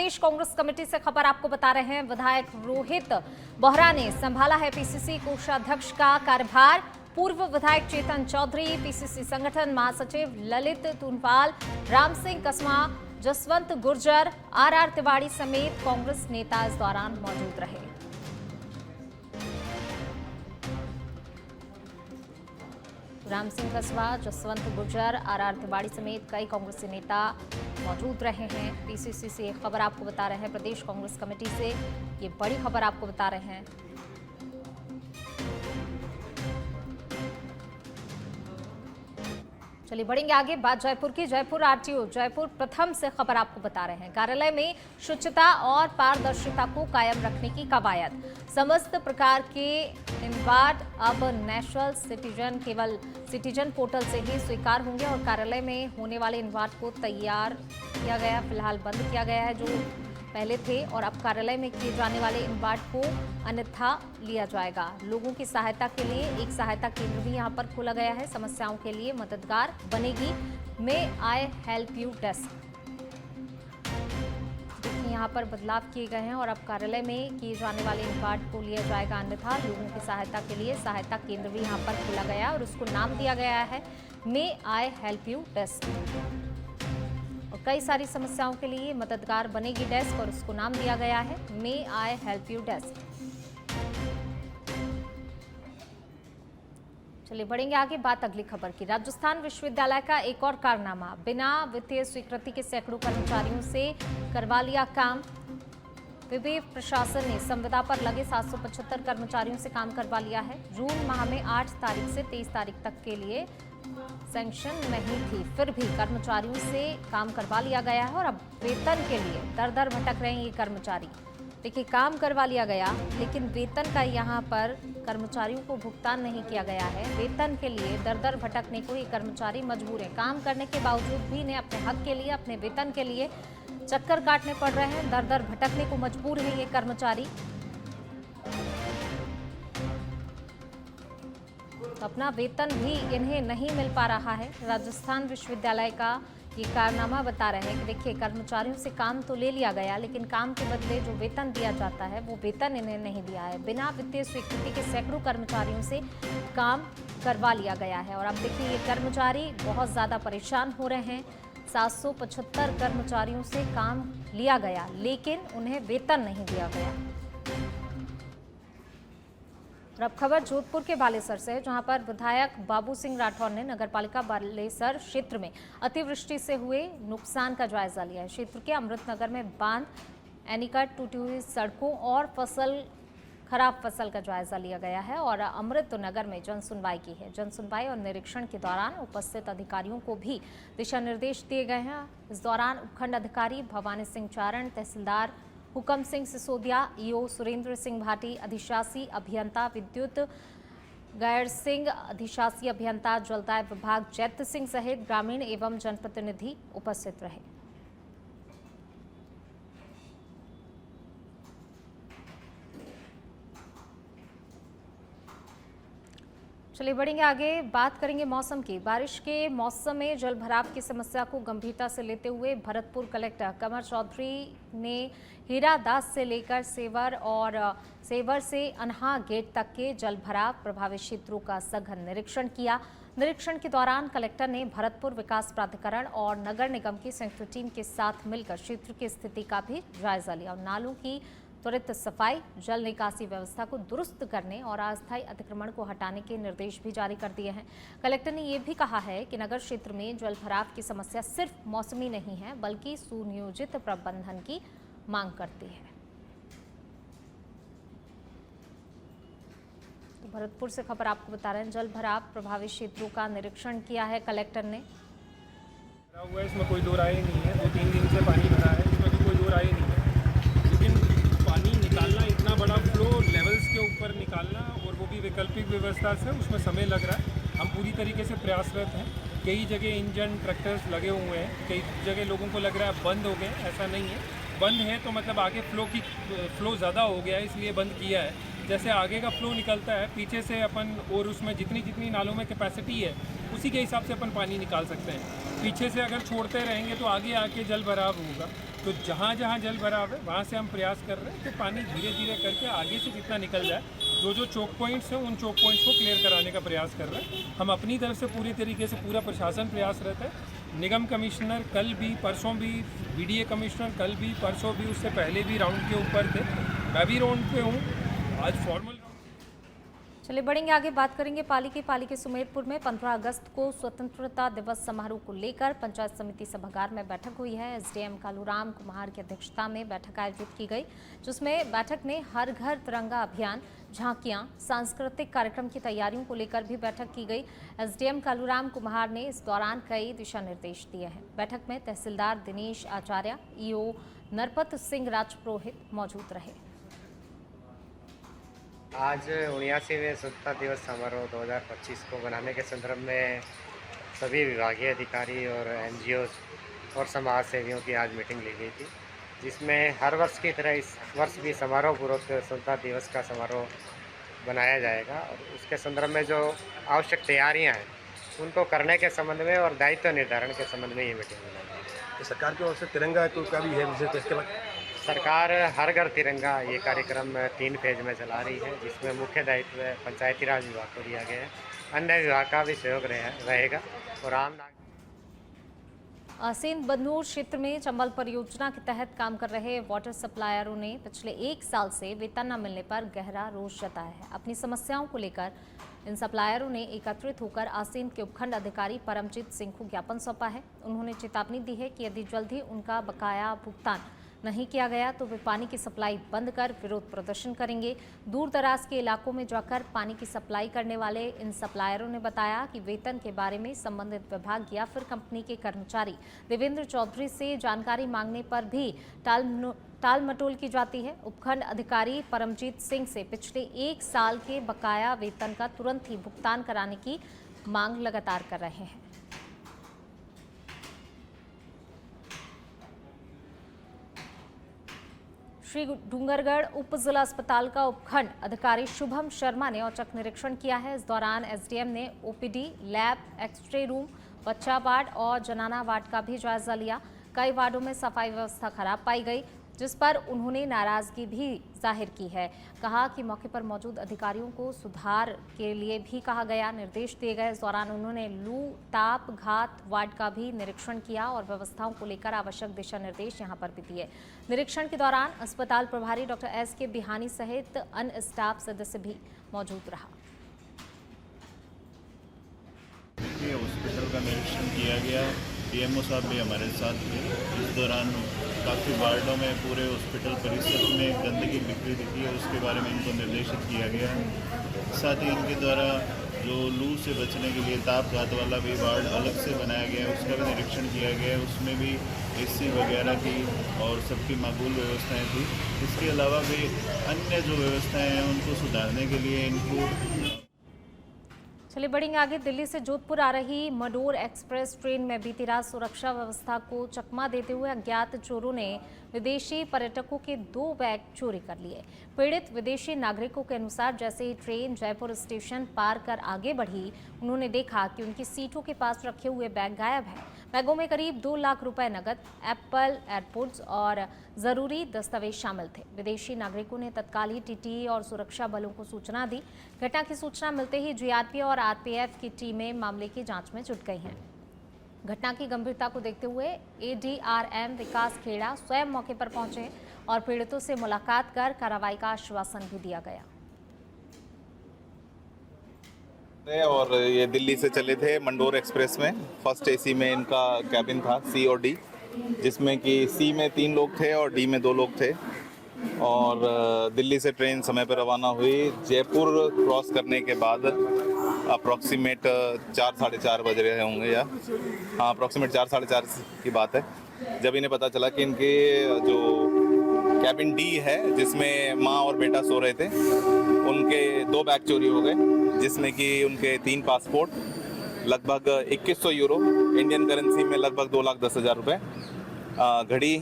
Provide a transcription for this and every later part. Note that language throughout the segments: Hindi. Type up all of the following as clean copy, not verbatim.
प्रदेश कांग्रेस कमेटी से खबर आपको बता रहे हैं। विधायक रोहित बोहरा ने संभाला है पीसीसी कोषाध्यक्ष का कार्यभार। पूर्व विधायक चेतन चौधरी, पीसीसी संगठन महासचिव ललित तुनपाल, राम सिंह कसमा, जसवंत गुर्जर, आर तिवाड़ी समेत कांग्रेस नेता इस दौरान मौजूद रहे। राम सिंह कसवा, जसवंत गुर्जर, आर तिवाड़ी समेत कई कांग्रेसी नेता मौजूद रहे हैं। पीसीसी से एक खबर आपको बता रहे हैं, प्रदेश कांग्रेस कमेटी से ये बड़ी खबर आपको बता रहे हैं। चलिए बढ़ेंगे आगे। बात जयपुर की। जयपुर आरटीओ जयपुर प्रथम से खबर आपको बता रहे हैं। कार्यालय में शुचिता और पारदर्शिता को कायम रखने की कवायद। समस्त प्रकार के इनवार्ड अब नेशनल सिटीजन केवल सिटीजन पोर्टल से ही स्वीकार होंगे और कार्यालय में होने वाले इनवार्ड को तैयार किया गया, फिलहाल बंद किया गया है जो पहले थे, और अब कार्यालय में किए जाने वाले इनवार्ड को अन्यथा लिया जाएगा। लोगों की सहायता के लिए एक सहायता केंद्र भी यहां पर खोला गया है। समस्याओं के लिए मददगार बनेगी मे आई हेल्प यू डेस्क। देखिए यहाँ पर बदलाव किए गए हैं और अब कार्यालय में किए जाने वाले इनवार्ड को लिया जाएगा अन्यथा। लोगों की सहायता के लिए सहायता केंद्र भी यहाँ पर खोला गया है और उसको नाम दिया गया है मे आई हेल्प यू डेस्क। और कई सारी समस्याओं के लिए मददगार बनेगी डेस्क और उसको नाम दिया गया है मे आई हेल्प यू डेस्क। चलिए बढ़ेंगे आगे। बात अगली खबर की। राजस्थान विश्वविद्यालय का एक और कारनामा। बिना वित्तीय स्वीकृति के सैकड़ों कर्मचारियों से करवा लिया काम। विधि प्रशासन ने संविदा पर लगे 775 कर्मचारियों से काम करवा लिया है। जून माह में 8 तारीख से 23 तारीख तक के लिए सैंक्शन नहीं थी, फिर भी कर्मचारियों से काम करवा लिया गया है और अब वेतन के लिए दर दर भटक रहे हैं ये कर्मचारी। देखिए काम करवा लिया गया लेकिन वेतन का यहाँ पर कर्मचारियों को भुगतान नहीं किया गया है। वेतन के लिए दर दर भटकने को ये कर्मचारी मजबूर हैं। काम करने के बावजूद भी इन्हें अपने हक के लिए, अपने वेतन के लिए चक्कर काटने पड़ रहे हैं। दर दर भटकने को मजबूर है ये कर्मचारी। अपना वेतन भी इन्हें नहीं मिल पा रहा है। राजस्थान विश्वविद्यालय का ये कारनामा बता रहे हैं कि देखिए कर्मचारियों से काम तो ले लिया गया लेकिन काम के बदले जो वेतन दिया जाता है वो वेतन इन्हें नहीं दिया है। बिना वित्तीय स्वीकृति के सैकड़ों कर्मचारियों से काम करवा लिया गया है और अब देखिए ये कर्मचारी बहुत ज़्यादा परेशान हो रहे हैं। 775 कर्मचारियों से काम लिया गया लेकिन उन्हें वेतन नहीं दिया गया। और अब खबर जोधपुर के बालेसर से है, जहां पर विधायक बाबू सिंह राठौर ने नगरपालिका बालेसर क्षेत्र में अतिवृष्टि से हुए नुकसान का जायजा लिया है। क्षेत्र के अमृतनगर में बांध, एनीकट, टूटी हुई सड़कों और खराब फसल का जायजा लिया गया है और अमृतनगर में जन सुनवाई की है। जन सुनवाई और निरीक्षण के दौरान उपस्थित अधिकारियों को भी दिशा निर्देश दिए गए हैं। इस दौरान उपखंड अधिकारी भवानी सिंह चारण, तहसीलदार हुकम सिंह सिसोदिया, ईओ सुरेंद्र सिंह भाटी, अधिशासी अभियंता विद्युत गैर सिंह, अधिशासी अभियंता जलदाय विभाग जैत सिंह सहित ग्रामीण एवं जनप्रतिनिधि उपस्थित रहे। चलिए बढ़ेंगे आगे। बात करेंगे मौसम की। बारिश के मौसम में जल भराव की समस्या को गंभीरता से लेते हुए भरतपुर कलेक्टर कमर चौधरी ने हीरादास से लेकर सेवर और सेवर से अनहा गेट तक के जल भराव प्रभावित क्षेत्रों का सघन निरीक्षण किया। निरीक्षण के दौरान कलेक्टर ने भरतपुर विकास प्राधिकरण और नगर निगम की संयुक्त टीम के साथ मिलकर क्षेत्र की स्थिति का भी जायजा लिया और नालों की त्वरित सफाई, जल निकासी व्यवस्था को दुरुस्त करने और अस्थायी अतिक्रमण को हटाने के निर्देश भी जारी कर दिए हैं। कलेक्टर ने यह भी कहा है कि नगर क्षेत्र में जल भराव की समस्या सिर्फ मौसमी नहीं है बल्कि सुनियोजित प्रबंधन की मांग करती है। तो भरतपुर से खबर आपको बता रहे हैं, जल भराव प्रभावित क्षेत्रों का निरीक्षण किया है कलेक्टर ने। इसमें कोई दो राय नहीं है। 2-3 दिन से पानी भरा है, इसमें भी कोई दो राय नहीं है। निकालना इतना बड़ा फ्लो लेवल्स के ऊपर निकालना और वो भी वैकल्पिक व्यवस्था से, उसमें समय लग रहा है। हम पूरी तरीके से प्रयासरत हैं। कई जगह इंजन ट्रैक्टर्स लगे हुए हैं, कई जगह लोगों को लग रहा है बंद हो गए। ऐसा नहीं है, बंद है तो मतलब आगे फ्लो ज़्यादा हो गया है इसलिए बंद किया है। जैसे आगे का फ्लो निकलता है पीछे से अपन, और उसमें जितनी जितनी नालों में कैपेसिटी है उसी के हिसाब से अपन पानी निकाल सकते हैं। पीछे से अगर छोड़ते रहेंगे तो आगे आके जल भराव होगा। तो जहाँ जहाँ जल भराव है वहाँ से हम प्रयास कर रहे हैं कि पानी धीरे धीरे करके आगे से जितना निकल जाए, जो चोक पॉइंट्स हैं उन चोक पॉइंट्स को क्लियर कराने का प्रयास कर रहे हैं। हम अपनी तरफ से पूरी तरीके से पूरा प्रशासन प्रयास रहता है। निगम कमिश्नर कल भी, परसों भी, बीडीए कमिश्नर कल भी, परसों भी, उससे पहले भी राउंड के ऊपर थे। मैं भी राउंड पे हूँ, आज फॉर्मल। चलिए बढ़ेंगे आगे, बात करेंगे पाली के सुमेरपुर में 15 अगस्त को स्वतंत्रता दिवस समारोह को लेकर पंचायत समिति सभागार में बैठक हुई है। एसडीएम कालूराम कुमार की अध्यक्षता में बैठक आयोजित की गई, जिसमें बैठक में हर घर तिरंगा अभियान, झांकियां, सांस्कृतिक कार्यक्रम की तैयारियों को लेकर भी बैठक की गई। एसडीएम कालूराम कुमार ने इस दौरान कई दिशा निर्देश दिए हैं। बैठक में तहसीलदार दिनेश आचार्य, ईओ नरपत सिंह राजपुरोहित मौजूद रहे। आज 79वें स्वतंत्रता दिवस समारोह 2025 को मनाने के संदर्भ में सभी विभागीय अधिकारी और एनजीओ और समाज सेवियों की आज मीटिंग ली गई थी, जिसमें हर वर्ष की तरह इस वर्ष भी समारोहपूर्वक स्वतंत्रता दिवस का समारोह बनाया जाएगा और उसके संदर्भ में जो आवश्यक तैयारियां हैं उनको करने के संबंध में और दायित्व निर्धारण के संबंध में ये मीटिंग बनाई गई। तो सरकार की ओर से तिरंगा का भी है विशेष, इसके बाद सरकार हर घर तिरंगा ये कार्यक्रम 3 फेज में चला रही है, जिसमें मुख्य दायित्व पंचायती राज विभाग को दिया गया है। अन्य विभाग का भी सहयोग रहेगा और आम आसीन बदनूर क्षेत्र में चंबल परियोजना के तहत काम कर रहे वाटर सप्लायरों ने पिछले 1 साल से वेतन न मिलने पर गहरा रोष जताया है। अपनी समस्याओं को लेकर इन सप्लायरों ने एकत्रित होकर आसीन के उपखंड अधिकारी परमजीत सिंह को ज्ञापन सौंपा है। उन्होंने चेतावनी दी है कि यदि जल्द ही उनका बकाया भुगतान नहीं किया गया तो वे पानी की सप्लाई बंद कर विरोध प्रदर्शन करेंगे। दूर दराज के इलाकों में जाकर पानी की सप्लाई करने वाले इन सप्लायरों ने बताया कि वेतन के बारे में संबंधित विभाग या फिर कंपनी के कर्मचारी देवेंद्र चौधरी से जानकारी मांगने पर भी टाल मटोल की जाती है। उपखंड अधिकारी परमजीत सिंह से पिछले 1 साल के बकाया वेतन का तुरंत ही भुगतान कराने की मांग लगातार कर रहे हैं। श्री डूंगरगढ़ उप जिला अस्पताल का उपखंड अधिकारी शुभम शर्मा ने औचक निरीक्षण किया है। इस दौरान एसडीएम ने ओपीडी, लैब, एक्सरे रूम, बच्चा वार्ड और जनाना वार्ड का भी जायजा लिया। कई वार्डों में सफाई व्यवस्था खराब पाई गई, जिस पर उन्होंने नाराजगी भी जाहिर की है। कहा कि मौके पर मौजूद अधिकारियों को सुधार के लिए भी कहा गया, निर्देश दिए गए। इस दौरान उन्होंने लू, ताप, घात वार्ड का भी निरीक्षण किया और व्यवस्थाओं को लेकर आवश्यक दिशा निर्देश यहां पर भी दिए। निरीक्षण के दौरान अस्पताल प्रभारी डॉक्टर एस के बिहानी सहित अन्य स्टाफ सदस्य भी मौजूद रहा। हॉस्पिटल का निरीक्षण किया गया, डीएमओ साहब भी हमारे साथ थे। इस दौरान काफ़ी वार्डों में पूरे हॉस्पिटल परिसर में गंदगी बिखरी दिखी है, उसके बारे में इनको निर्देशित किया गया है। साथ ही इनके द्वारा जो लू से बचने के लिए ताप घात वाला भी वार्ड अलग से बनाया गया है, उसका भी निरीक्षण किया गया है। उसमें भी एसी वगैरह की और सबकी माकूल व्यवस्थाएं थी। इसके अलावा भी अन्य जो व्यवस्थाएं हैं उनको सुधारने के लिए इनको। चलिए बढ़ेंगे आगे। दिल्ली से जोधपुर आ रही मडोर एक्सप्रेस ट्रेन में बीती रात सुरक्षा व्यवस्था को चकमा देते हुए अज्ञात चोरों ने विदेशी पर्यटकों के 2 बैग चोरी कर लिए। पीड़ित विदेशी नागरिकों के अनुसार जैसे ही ट्रेन जयपुर स्टेशन पार कर आगे बढ़ी, उन्होंने देखा कि उनकी सीटों के पास रखे हुए बैग गायब हैं। बैगों में करीब 2 लाख रुपए नकद, एप्पल, एयरपोर्ट्स और जरूरी दस्तावेज शामिल थे। विदेशी नागरिकों ने तत्काल ही टीटी और सुरक्षा बलों को सूचना दी। घटना की सूचना मिलते ही जीआरपी और आरपीएफ की टीमें मामले की जांच में जुट गई हैं। घटना की गंभीरता को देखते हुए एडीआरएम विकास खेड़ा स्वयं मौके पर पहुंचे और पीड़ितों से मुलाकात कर कार्रवाई का आश्वासन भी दिया गया। और ये दिल्ली से चले थे मंडोर एक्सप्रेस में। फर्स्ट एसी में इनका कैबिन था सी और डी, जिसमें कि सी में 3 लोग थे और डी में 2 लोग थे। और दिल्ली से ट्रेन समय पर रवाना हुई। जयपुर क्रॉस करने के बाद अप्रॉक्सीमेट 4 साढ़े 4 बज रहे होंगे, या हाँ अप्रॉक्सीमेट 4 साढ़े 4 की बात है, जब इन्हें पता चला कि इनके जो कैबिन डी है जिसमें माँ और बेटा सो रहे थे, उनके 2 बैग चोरी हो गए, जिसमें कि उनके 3 पासपोर्ट, लगभग 2100 यूरो, इंडियन करेंसी में लगभग 2,10,000 रुपये, घड़ी,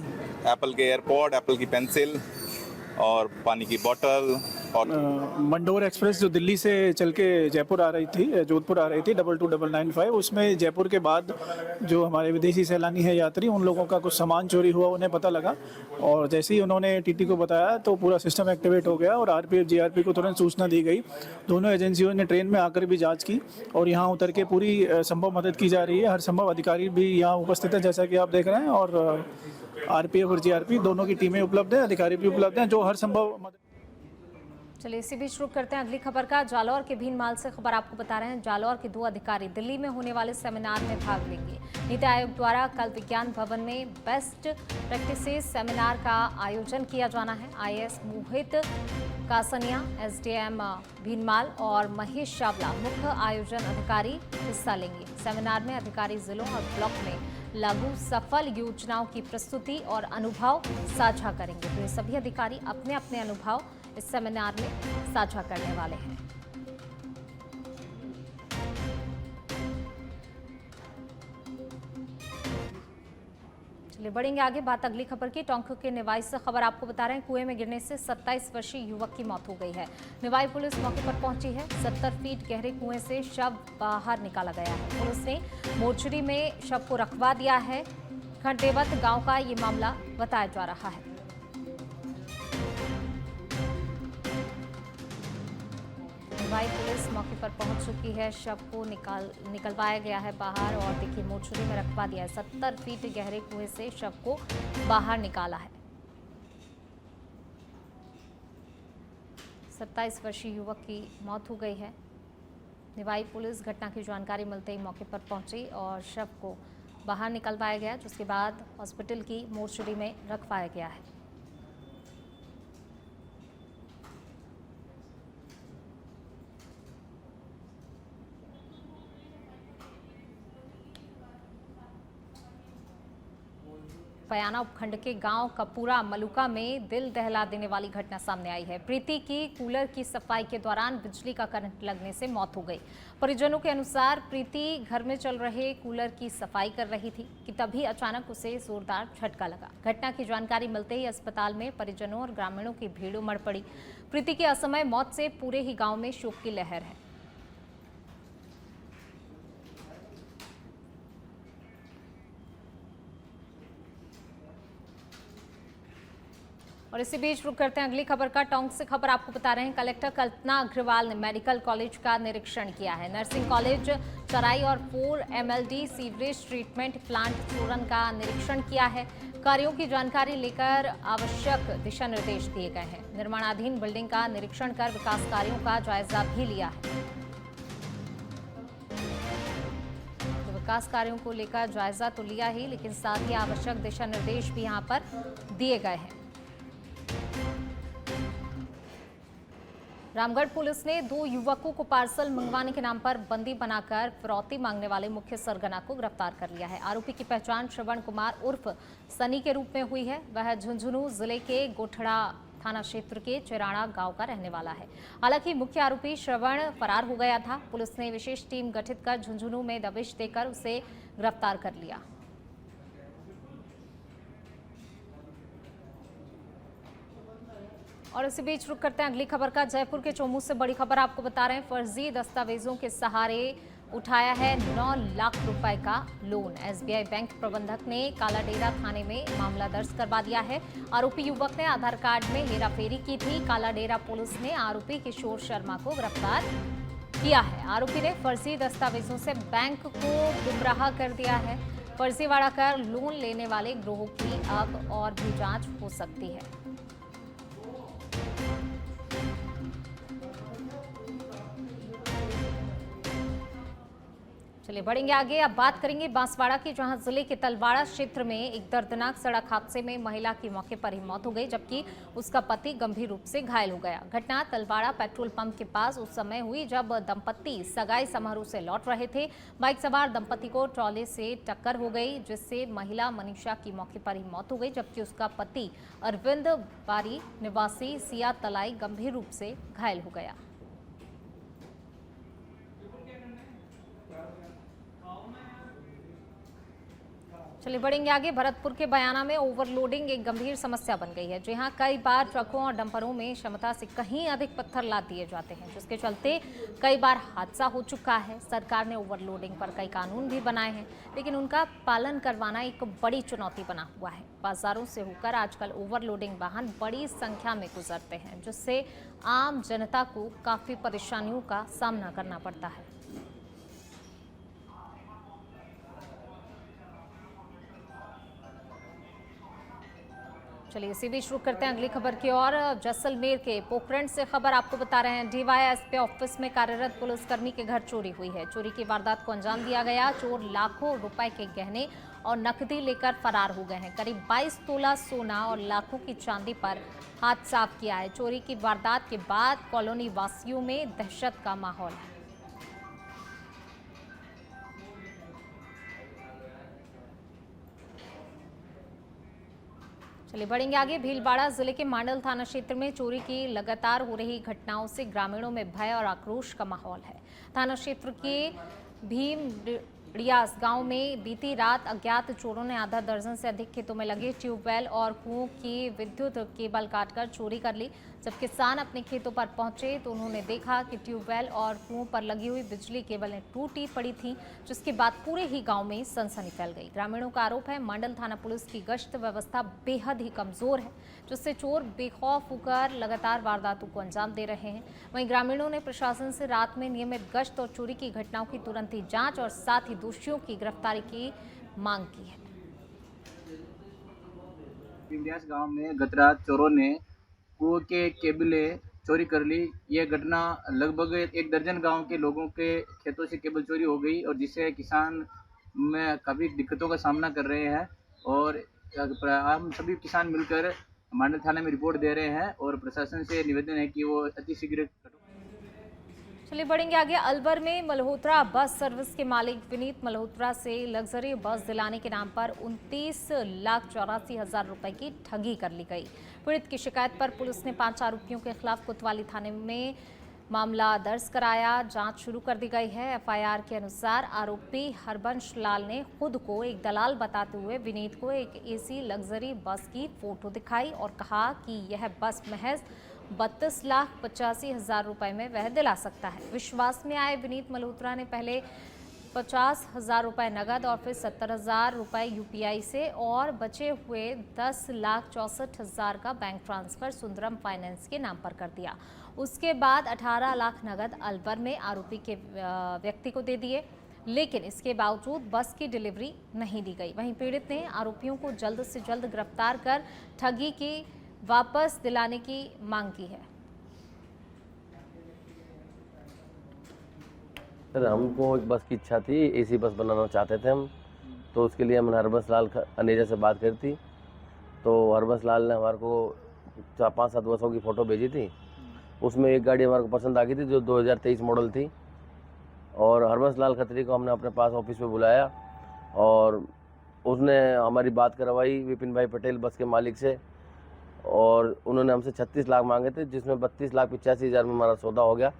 एप्पल के एयरपॉड, एप्पल की पेंसिल और पानी की बोतल और मंडोर एक्सप्रेस जो दिल्ली से चल के जयपुर आ रही थी, जोधपुर आ रही थी 222995, उसमें जयपुर के बाद जो हमारे विदेशी सैलानी है यात्री, उन लोगों का कुछ सामान चोरी हुआ, उन्हें पता लगा और जैसे ही उन्होंने टीटी को बताया तो पूरा सिस्टम एक्टिवेट हो गया और आरपीएफ जीआरपी को तुरंत सूचना दी गई। दोनों एजेंसियों ने ट्रेन में आकर भी जाँच की और यहाँ उतर के पूरी संभव मदद की जा रही है। हर संभव अधिकारी भी यहाँ उपस्थित है जैसा कि आप देख रहे हैं और आरपीएफ और जीआरपी दोनों की टीमें उपलब्ध हैं, अधिकारी भी उपलब्ध हैं जो हर संभव मदद। चलिए इसी बीच शुरू करते हैं अगली खबर का। जालौर के भीनमाल से खबर आपको बता रहे हैं। जालौर के 2 अधिकारी दिल्ली में होने वाले सेमिनार में भाग लेंगे। नीति आयोग द्वारा कल विज्ञान भवन में बेस्ट प्रैक्टिसेस सेमिनार का आयोजन किया जाना है। आईएएस मोहित कासनिया, एसडीएम भीनमाल और महेश चावला मुख्य आयोजन अधिकारी हिस्सा लेंगे। सेमिनार में अधिकारी जिलों और ब्लॉक में लागू सफल योजनाओं की प्रस्तुति और अनुभव साझा करेंगे। तो ये सभी अधिकारी अपने अपने अनुभव इस सेमिनार में साझा करने वाले हैं। चलिए बढ़ेंगे आगे, बात अगली खबर की। टोंक के निवाई से खबर आपको बता रहे हैं। कुएं में गिरने से 27 वर्षीय युवक की मौत हो गई है। निवाई पुलिस मौके पर पहुंची है। 70 फीट गहरे कुएं से शव बाहर निकाला गया है। पुलिस ने मोर्चरी में शव को रखवा दिया है। खंडेवत गांव का ये मामला बताया जा रहा है। निवाई पुलिस मौके पर पहुंच चुकी है। शव को निकलवाया गया है बाहर और देखिए मोर्चरी में रखवा दिया है। 70 फीट गहरे कुएं से शव को बाहर निकाला है। 27 वर्षीय युवक की मौत हो गई है। निवाई पुलिस घटना की जानकारी मिलते ही मौके पर पहुंची और शव को बाहर निकलवाया गया, जिसके बाद हॉस्पिटल की मोर्चरी में रखवाया गया है। पयाना उपखंड के गांव कपूरा मलुका में दिल दहला देने वाली घटना सामने आई है। प्रीति की कूलर की सफाई के दौरान बिजली का करंट लगने से मौत हो गई। परिजनों के अनुसार प्रीति घर में चल रहे कूलर की सफाई कर रही थी कि तभी अचानक उसे जोरदार झटका लगा। घटना की जानकारी मिलते ही अस्पताल में परिजनों और ग्रामीणों की भीड़ उमड़ पड़ी। प्रीति की असमय मौत से पूरे ही गाँव में शोक की लहर है। और इसी बीच रुक करते हैं अगली खबर का। टोंक से खबर आपको बता रहे हैं। कलेक्टर कल्पना अग्रवाल ने मेडिकल कॉलेज का निरीक्षण किया है। नर्सिंग कॉलेज चराई और 4 MLD sewerage treatment plant Soren का निरीक्षण किया है। कार्यों की जानकारी लेकर आवश्यक दिशा निर्देश दिए गए हैं। निर्माणाधीन बिल्डिंग का निरीक्षण कर विकास कार्यों का जायजा भी लिया है। तो विकास कार्यों को लेकर जायजा तो लिया ही, लेकिन साथ ही आवश्यक दिशा निर्देश भी यहाँ पर दिए गए हैं। रामगढ़ पुलिस ने 2 युवकों को पार्सल मंगवाने के नाम पर बंदी बनाकर फिरौती मांगने वाले मुख्य सरगना को गिरफ्तार कर लिया है। आरोपी की पहचान श्रवण कुमार उर्फ सनी के रूप में हुई है। वह झुंझुनू जिले के गोठड़ा थाना क्षेत्र के चिराड़ा गांव का रहने वाला है। हालांकि मुख्य आरोपी श्रवण फरार हो गया था। पुलिस ने विशेष टीम गठित कर झुंझुनू में दबिश देकर उसे गिरफ्तार कर लिया। और इसी बीच रुक करते हैं अगली खबर का। जयपुर के चोमू से बड़ी खबर आपको बता रहे हैं। फर्जी दस्तावेजों के सहारे उठाया है 9 लाख रुपए का लोन। एसबीआई बैंक प्रबंधक ने कालाडेरा थाने में मामला दर्ज करवा दिया है। आरोपी युवक ने आधार कार्ड में हेराफेरी की थी। कालाडेरा पुलिस ने आरोपी किशोर शर्मा को गिरफ्तार किया है। आरोपी ने फर्जी दस्तावेजों से बैंक को गुमराह कर दिया है। फर्जीवाड़ा कर लोन लेने वाले गिरोह की अब और भी जांच हो सकती है। चलिए बढ़ेंगे आगे। अब बात करेंगे बांसवाड़ा की, जहां जिले के तलवाड़ा क्षेत्र में एक दर्दनाक सड़क हादसे में महिला की मौके पर ही मौत हो गई, जबकि उसका पति गंभीर रूप से घायल हो गया। घटना तलवाड़ा पेट्रोल पंप के पास उस समय हुई जब दंपत्ति सगाई समारोह से लौट रहे थे। बाइक सवार दंपत्ति को ट्रॉले से टक्कर हो गई, जिससे महिला मनीषा की मौके पर ही मौत हो गई, जबकि उसका पति अरविंद बारी निवासी सिया तलाई गंभीर रूप से घायल हो गया। चलिए बढ़ेंगे आगे। भरतपुर के बयाना में ओवरलोडिंग एक गंभीर समस्या बन गई है। जी हां, कई बार ट्रकों और डंपरों में क्षमता से कहीं अधिक पत्थर लाद दिए जाते हैं, जिसके चलते कई बार हादसा हो चुका है। सरकार ने ओवरलोडिंग पर कई कानून भी बनाए हैं, लेकिन उनका पालन करवाना एक बड़ी चुनौती बना हुआ है। बाजारों से होकर आजकल ओवरलोडिंग वाहन बड़ी संख्या में गुजरते हैं, जिससे आम जनता को काफी परेशानियों का सामना करना पड़ता है। चलिए इसी बीच रुक करते हैं अगली खबर की ओर। जैसलमेर के पोखरण से खबर आपको बता रहे हैं। डीवाईएसपी ऑफिस में कार्यरत पुलिसकर्मी के घर चोरी हुई है। चोरी की वारदात को अंजाम दिया गया। चोर लाखों रुपए के गहने और नकदी लेकर फरार हो गए हैं। करीब 22 तोला सोना और लाखों की चांदी पर हाथ साफ किया है। चोरी की वारदात के बाद कॉलोनी वासियों में दहशत का माहौल है। चलिए बढ़ेंगे आगे। भीलवाड़ा जिले के मांडल थाना क्षेत्र में चोरी की लगातार हो रही घटनाओं से ग्रामीणों में भय और आक्रोश का माहौल है। थाना क्षेत्र के भीमरियास गांव में बीती रात अज्ञात चोरों ने आधा दर्जन से अधिक खेतों में लगे ट्यूबवेल और कुओं की विद्युत केबल काटकर चोरी कर ली। जब किसान अपने खेतों पर पहुंचे तो उन्होंने देखा कि ट्यूबवेल और कुओं पर लगी हुई बिजली केबलें टूटी पड़ी थीं, जिसके बाद पूरे ही गांव में सनसनी फैल गई। ग्रामीणों का आरोप है मंडल थाना पुलिस की गश्त व्यवस्था बेहद ही कमजोर है, जिससे चोर बेखौफ होकर लगातार वारदातों को अंजाम दे रहे हैं। वहीं ग्रामीणों ने प्रशासन से रात में नियमित गश्त और चोरी की घटनाओं की तुरंत ही जांच और साथ ही दोषियों की गिरफ्तारी की मांग की है। भीमरियास गांव में गत रात चोरों ने कुओं के केबलें चोरी कर ली। यह घटना लगभग 1 दर्जन गांव के लोगों के खेतों से केबल चोरी हो गई और जिससे किसान में काफ़ी दिक्कतों का सामना कर रहे हैं। और हम सभी किसान मिलकर मांडल थाने में रिपोर्ट दे रहे हैं और प्रशासन से निवेदन है कि वो अतिशीघ्र। चलिए बढ़ेंगे आगे। अलवर में मल्होत्रा बस सर्विस के मालिक विनीत मल्होत्रा से लग्जरी बस दिलाने के नाम पर 29,84,000 रुपए की ठगी कर ली गई। पीड़ित की शिकायत पर पुलिस ने 5 आरोपियों के खिलाफ कोतवाली थाने में मामला दर्ज कराया। जांच शुरू कर दी गई है। एफआईआर के अनुसार आरोपी हरबंश लाल ने खुद को एक दलाल बताते हुए विनीत को एक एसी लग्जरी बस की फोटो दिखाई और कहा कि यह बस महज 32,85,000 रुपए में वह दिला सकता है। विश्वास में आए विनीत मल्होत्रा ने पहले 50,000 रुपए नगद और फिर 70,000 रुपए यूपीआई से और बचे हुए 10,64,000 का बैंक ट्रांसफर सुंदरम फाइनेंस के नाम पर कर दिया। उसके बाद 18 लाख नगद अलवर में आरोपी के व्यक्ति को दे दिए, लेकिन इसके बावजूद बस की डिलीवरी नहीं दी गई। वहीं पीड़ित ने आरोपियों को जल्द से जल्द गिरफ्तार कर ठगी की वापस दिलाने की मांग की है। सर हमको एक बस की इच्छा थी, एसी बस बनाना चाहते थे हम, तो उसके लिए हमने हरबंस लाल अनेजा से बात करी थी। तो हरबंस लाल ने हमारे को 5-7 बसों की फ़ोटो भेजी थी। उसमें एक गाड़ी हमारे को पसंद आ गई थी जो 2023 मॉडल थी और हरबंस लाल खत्री को हमने अपने पास ऑफिस में बुलाया और उसने हमारी बात करवाई विपिन भाई पटेल बस के मालिक से और उन्होंने हमसे 36 लाख मांगे थे, जिसमें 32,85,000 में हमारा सौदा हो गया।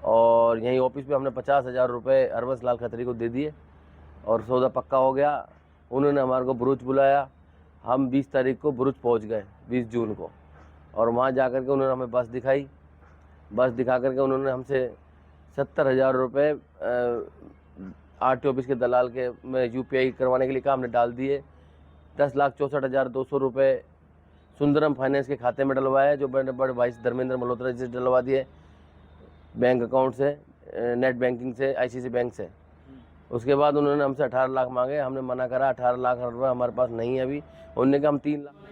और यहीं ऑफिस पे हमने 50,000 रुपये हरबंस लाल खत्री को दे दिए और सौदा पक्का हो गया। उन्होंने हमारे को भरूच बुलाया। हम 20 तारीख को भरूच पहुंच गए, 20 जून को, और वहां जाकर के उन्होंने हमें बस दिखाई। बस दिखा करके उन्होंने हमसे 70,000 रुपये आरटीओ ऑफिस के दलाल के में यूपीआई करवाने के लिए कहा, हमने डाल दिए। 10,64,200 रुपये सुंदरम फाइनेंस के खाते में डलवाए, जो बड़े भाई धर्मेंद्र मल्होत्रा जी से डलवा दिए बैंक अकाउंट से, नेट बैंकिंग से, आईसीआईसी बैंक से। उसके बाद उन्होंने हमसे 18 लाख मांगे। हमने मना करा, 18 लाख रुपये हमारे पास नहीं है अभी। उन्होंने कहा हम 3 लाख